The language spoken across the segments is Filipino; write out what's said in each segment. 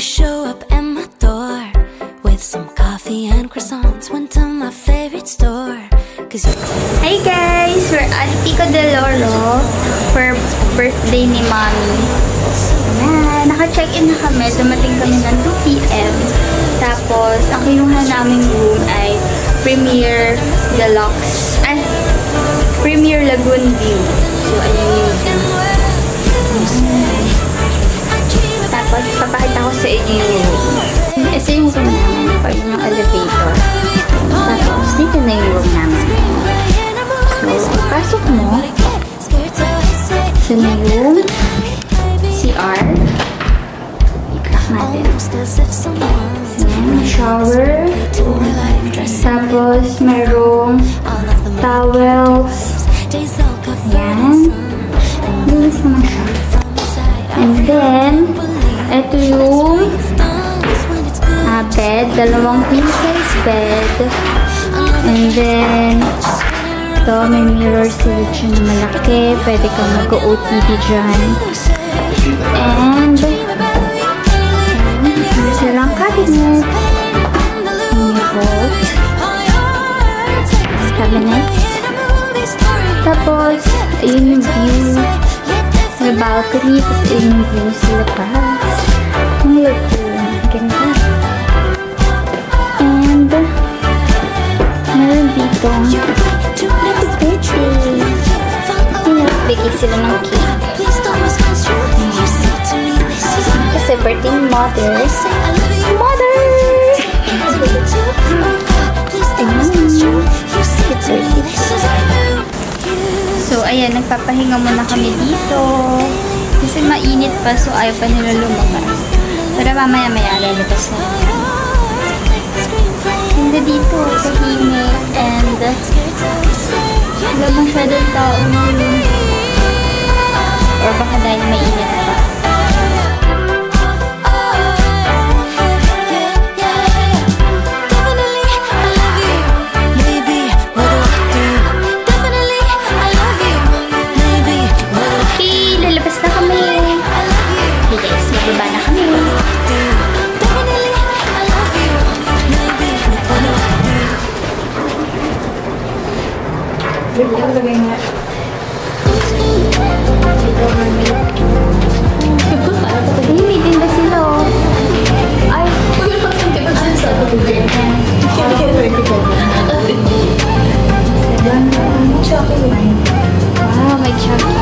show up at my door with some coffee and croissants. Went to my favorite store. Hey guys! We're at Pico de Oro for birthday ni Mommy. Ayan, naka-check-in na kami. Dumating kami ng 2 p.m. Tapos, ang kinuha naming room ay Premier Deluxe. Premier Lagoon View. So, ayan yung tapos, papakita ko sa inyo yung room. Ito yung room namin. Pag yung elevator. Tapos, dito na yung room namin. So, pasok mo. Ito na yung CR. Itlak natin. May shower. Tapos, mayroong towels. Yan. Linis naman siya. And then, ito yung bed. Dalawang queen-size bed. And then, ito, may mirror selection na malaki. Pwede kang mag-OTD dyan. And, silang cabinet. May vault. Cabinets. Tapos, ayun yung view. May balcony. Tapos, ayun yung view sa labas. Ang ganda. And, meron dito. Nagbigay sila ng cake. Kasi birthday ni Mother. So, ayan, nagpapahinga muna kami dito. Kasi mainit pa, so ayaw pa nila lumabas. Pero mamaya-maya, lalabas na. Hindi dito, tahimik, and wala masyadong tao ngayon. Or baka dahil mainit pa. Okay, lalabas na kami. Okay guys, magbaba na kami. May tinda sila oh. Ay! Wow, may Chucky.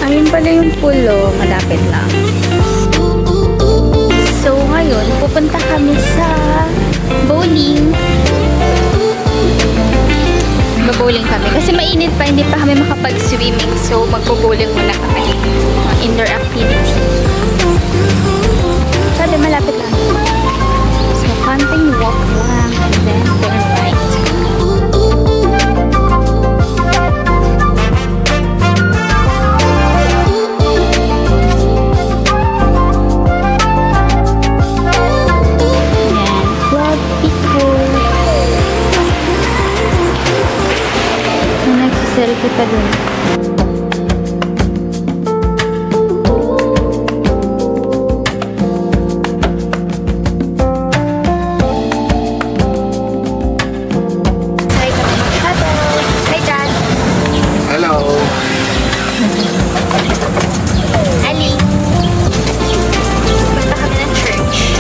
Ayun pala yung pulo, malapit lang. So, ngayon, pupunta kami sa bowling. Mag-bowling kami. Kasi mainit pa, hindi pa kami makapag-swimming. So, mag-bowling muna kami. Indoor activity. Sabi, malapit lang. So, konting walk lang. And then, turn right. Selfie pa dun. Hi, Dad. Hello. Ali. Punta kami ng church.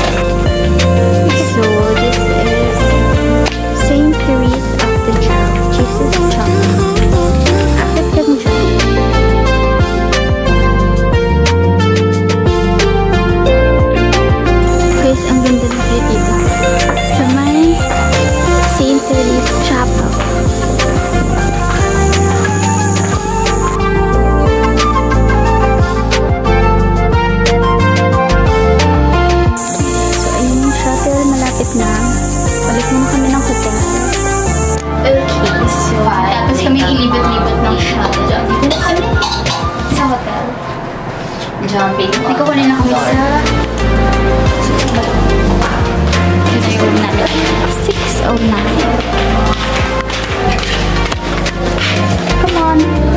So, this is St. Teresa of the Child. Jesus Child. Guys, ang ganda ng view dito. Sa may St. Teresa Chapel. So, ayun yung shuttle. Malapit na. Balik muna kami ng hotel. Okay, so tapos kami ilibot-libot ng shuttle. Dito kami sa hotel. Jumping. Nagkukunin na kami sa ito yung room namin. 609. Come on.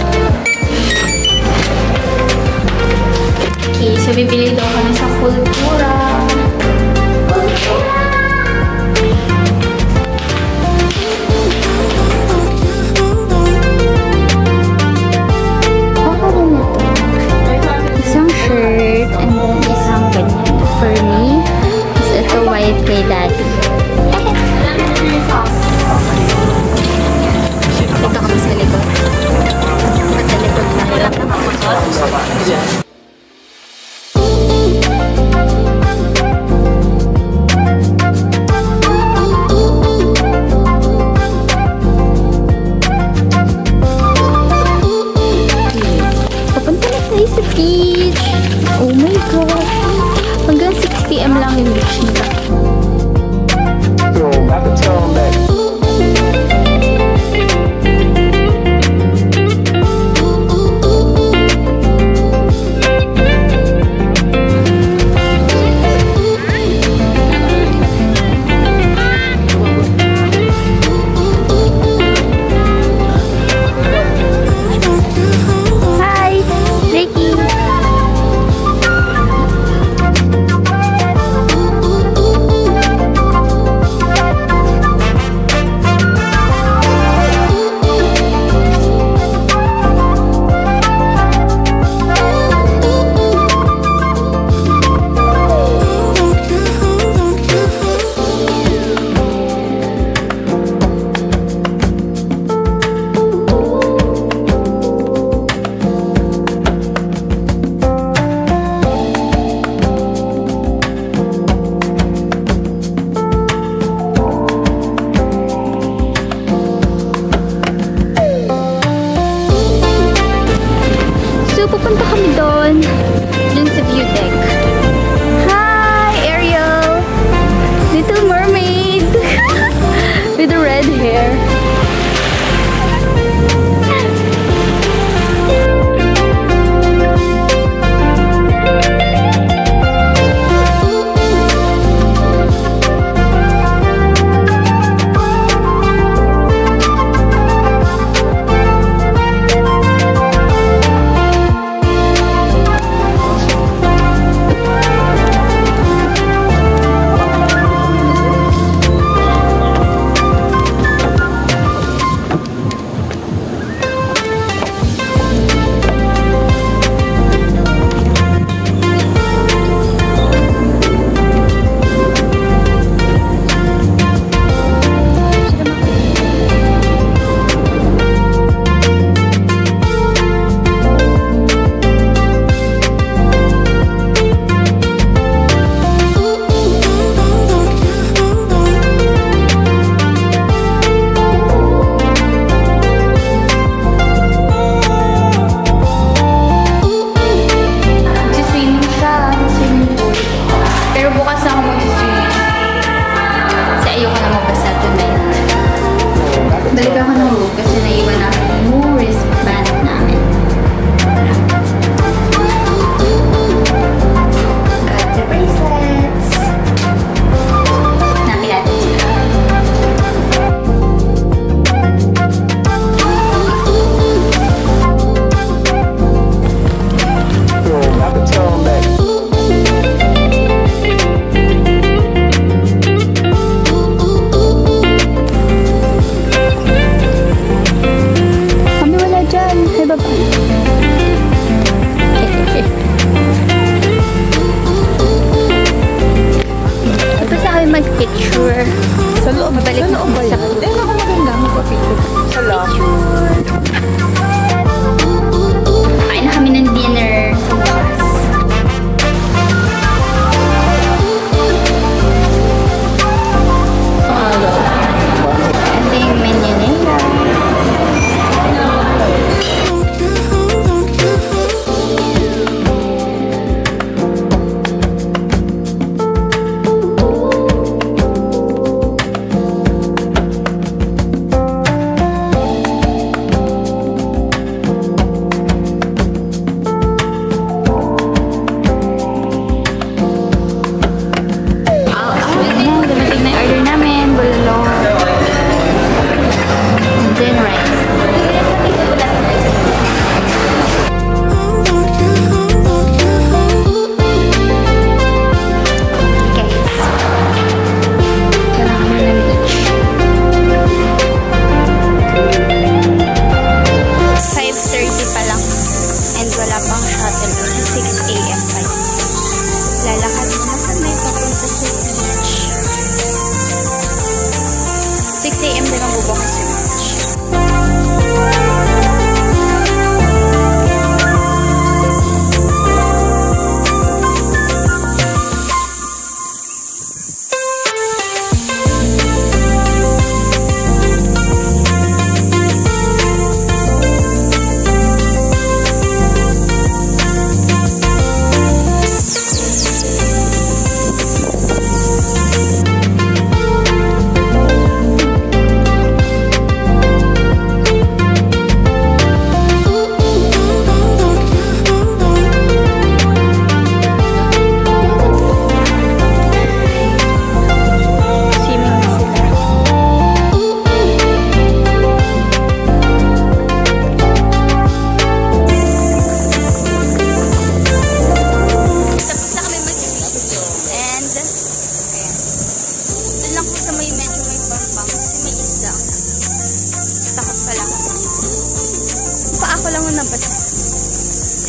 AM din ang bubukas yung match.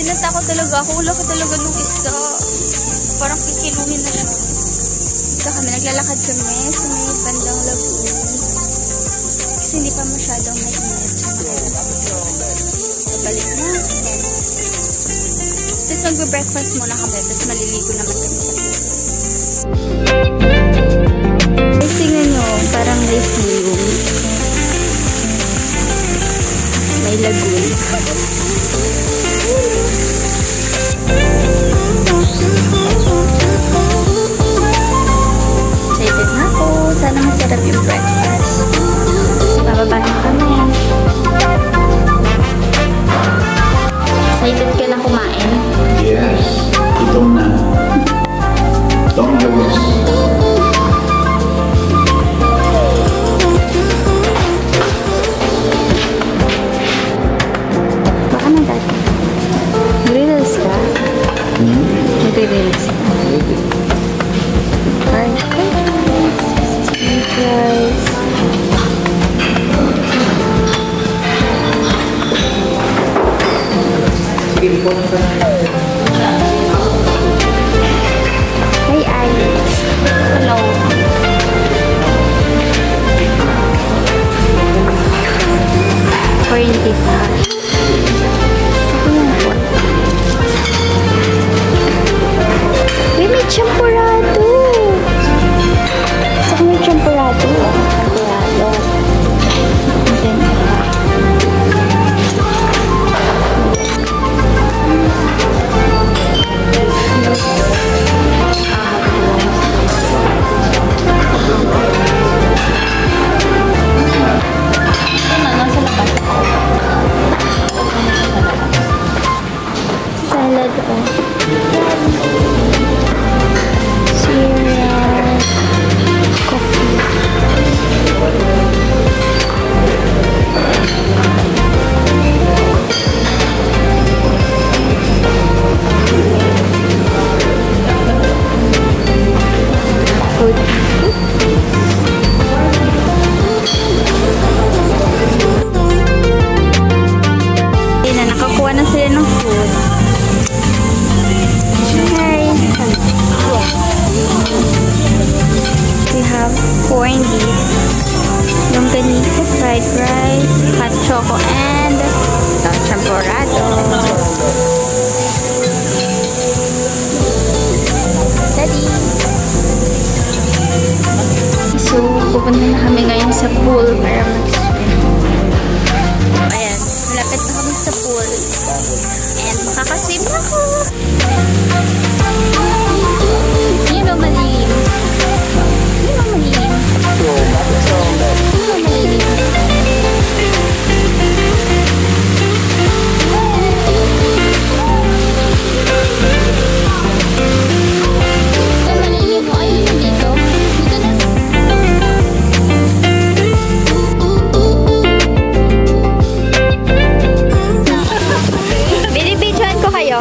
Natakot talaga ako. Wala ka talaga nung isa. Parang kikiluhin na siya. Dito kami, naglalakad kami sa may bandang lagoon. Kasi hindi pa masyadong mainit. Balik na. Tapos mag-breakfast muna kami. Tapos maliligo naman kami sa pool. Kasi nga parang may silong. May lagoon. Excited na ako. Sana masarap yung breakfast. Bababa na kami. Excited ka na kumain? Yes. Gutom na. Don't lose. Baka na dati. Grills ka? Grills ka? French fries, steamed fries. Hey, Alice. Hello. Corn beef hash. Uy, may champurado. Saka may champurado. Champurado. And then, salad, cereal, coffee. Food. Ayun na, nakakuha na sila ng food. Hi. We have corned beef, longganisa, fried rice, hot choco, and champurrado. Daddy. So, pupunta na kami ngayon sa pool para mag-swim. Ayan, malapit na kami sa pool. And makakaswim na ako. Yun o, malilim. Yun o, malilim. Yun o, malilim. Binibidyoan ko kayo.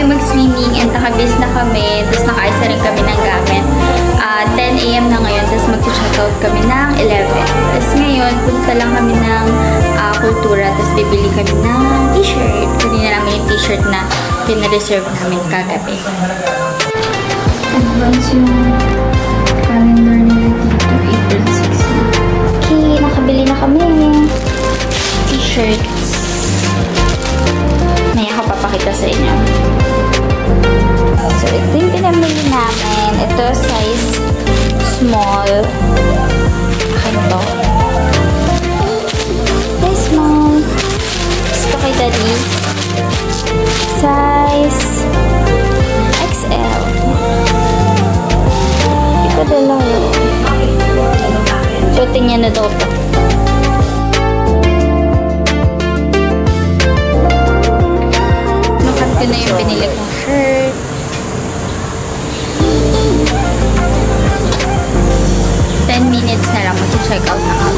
Mag-swimming and nakabis na kami. Tapos nakaisa rin kami ng gamit. 10 AM na ngayon. Tapos mag-check out kami ng 11. Tapos ngayon, punta lang kami ng Kultura. Tapos bibili kami ng t-shirt. Kunin na namin yung t-shirt na pinareserve namin kagabi. Advance yung calendar nila dito. April 6. Okay, nakabili na kami. T-shirts. May ako papakita sa inyo. So, ito yung pinamili namin. Ito, size small. Akin to. Size small. Gusto kay Daddy. Size XL. Ito dalawa. Suotin niya na daw to. Ito na yung pinili kong shirt. Minutes na lang mag-check out na kami.